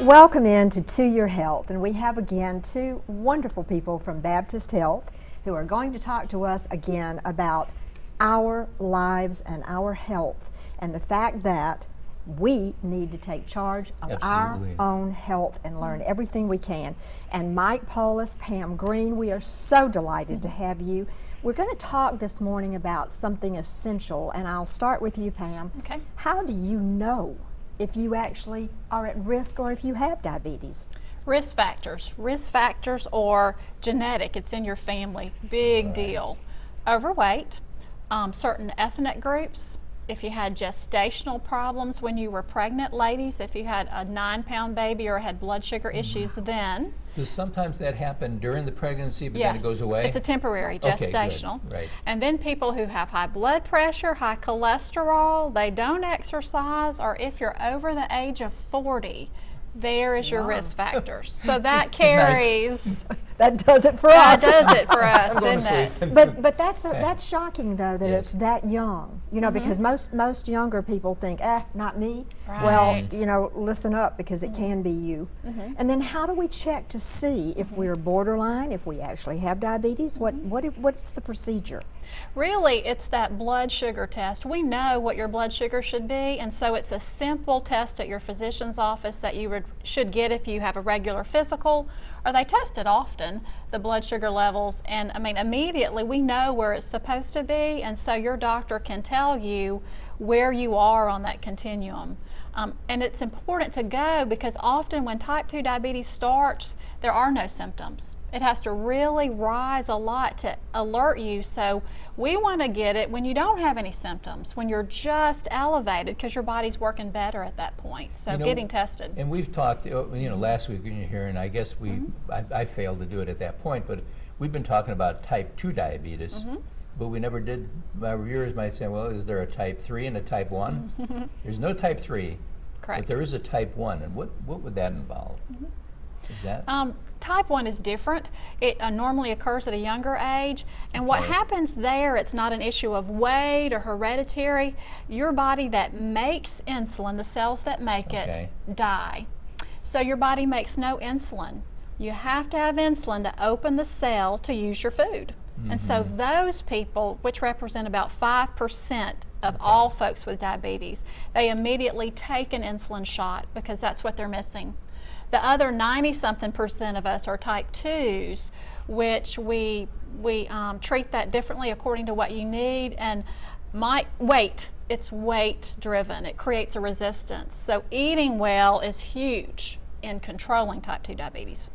Welcome to Your Health, and we have again two wonderful people from Baptist Health who are going to talk to us again about our lives and our health and the fact that we need to take charge of our own health and learn everything we can. And Mike, Polis, Pam Green, we are so delighted to have you. We're going to talk this morning about something essential, and I'll start with you, Pam. Okay. How do you know if you actually are at risk or if you have diabetes? Risk factors. Risk factors or genetic. It's in your family. Big deal. Overweight, certain ethnic groups, if you had gestational problems when you were pregnant, ladies, if you had a 9-pound baby or had blood sugar issues then. Does sometimes that happen during the pregnancy, but then it Yes, goes away? it's a temporary gestational. Okay, good. Right. And then people who have high blood pressure, high cholesterol, they don't exercise, or if you're over the age of 40, there is your risk factors. So that carries. That does it for us. That does it for us, isn't it? But that's shocking though that it's that young. You know, because most younger people think, not me. Right. Well, you know, listen up because it can be you. And then how do we check to see if we're borderline, if we actually have diabetes? What's the procedure? Really, it's that blood sugar test. We know what your blood sugar should be, and so it's a simple test at your physician's office that you should get if you have a regular physical, or they test it often, the blood sugar levels, and I mean immediately we know where it's supposed to be, and so your doctor can tell you where you are on that continuum. And it's important to go because often when type 2 diabetes starts, there are no symptoms. It has to really rise a lot to alert you. So we want to get it when you don't have any symptoms, when you're just elevated because your body's working better at that point. So getting tested. And we've talked, last week when you're here, and I guess I failed to do it at that point, but we've been talking about type 2 diabetes. But we never did. My reviewers might say, well, is there a type 3 and a type 1? There's no type 3, Correct. But there is a type 1. And what would that involve? Is that? Type 1 is different. It normally occurs at a younger age. And what happens there, it's not an issue of weight or hereditary. Your body that makes insulin, the cells that make it, die. So your body makes no insulin. You have to have insulin to open the cell to use your food. And so those people, which represent about 5% of all folks with diabetes, they immediately take an insulin shot because that's what they're missing. The other 90-something% of us are type 2s, which we treat that differently according to what you need. And it's weight driven. It creates a resistance. So eating well is huge in controlling type 2 diabetes.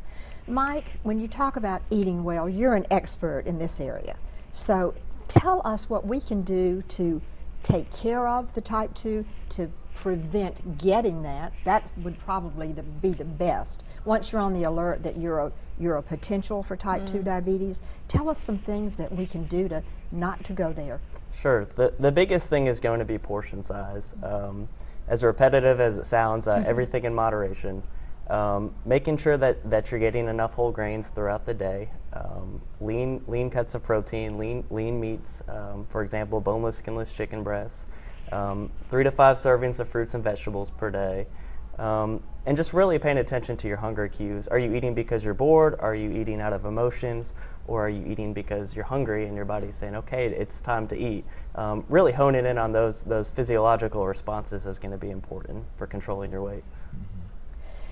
Mike, when you talk about eating well, you're an expert in this area. So tell us what we can do to take care of the type 2, to prevent getting that. That would probably be the best. Once you're on the alert that you're a potential for type 2 diabetes, tell us some things that we can do to not to go there. Sure. The biggest thing is going to be portion size. As repetitive as it sounds, everything in moderation. Making sure that you're getting enough whole grains throughout the day, lean cuts of protein, lean meats, for example, boneless, skinless chicken breasts, 3 to 5 servings of fruits and vegetables per day, and just really paying attention to your hunger cues. Are you eating because you're bored? Are you eating out of emotions? Or are you eating because you're hungry and your body's saying, okay, it's time to eat? Really honing in on those physiological responses is going to be important for controlling your weight.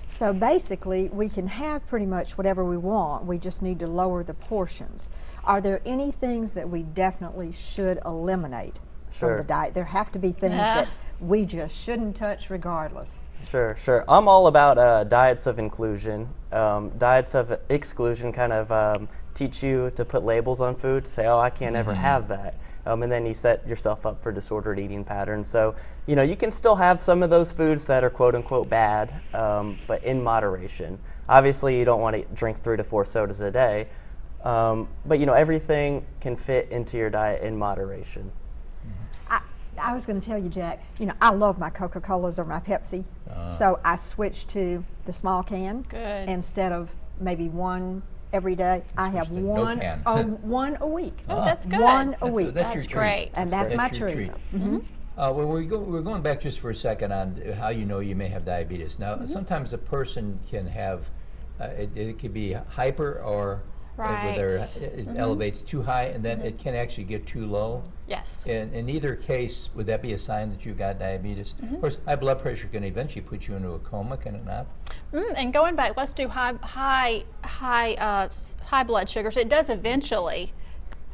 So basically, we can have pretty much whatever we want. We just need to lower the portions. Are there any things that we definitely should eliminate from the diet? There have to be things that we just shouldn't touch regardless. Sure. I'm all about diets of inclusion. Diets of exclusion kind of teach you to put labels on food, to say, oh, I can't ever have that. And then you set yourself up for disordered eating patterns. So, you can still have some of those foods that are quote unquote bad, but in moderation. Obviously, you don't want to drink 3 to 4 sodas a day, but everything can fit into your diet in moderation. I was going to tell you, Jack, I love my Coca-Colas or my Pepsi, so I switched to the small can. Good. Instead of maybe one every day. I have one a week. Oh, that's good. One a week. That's your treat. Great. And that's my treat. Well, we're going back just for a second on how you know you may have diabetes. Now, sometimes a person can have, it could be hyper or whether it elevates too high, and then it can actually get too low. Yes. In either case, would that be a sign that you've got diabetes? Of course, high blood pressure can eventually put you into a coma, can it not? And going back, let's do high blood sugars. It does eventually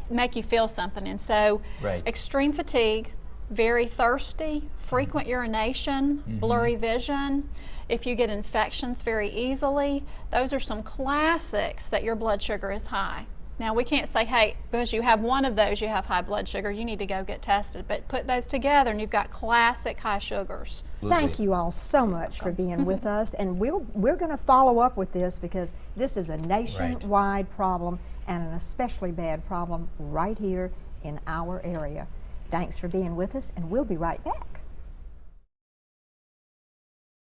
make you feel something, and so extreme fatigue, very thirsty, frequent urination, blurry vision. If you get infections very easily, those are some classics that your blood sugar is high. Now, we can't say, hey, because you have one of those, you have high blood sugar, you need to go get tested. But put those together and you've got classic high sugars. Thank you all so much for being with us. And we're going to follow up with this because this is a nationwide problem and an especially bad problem right here in our area. Thanks for being with us, and we'll be right back.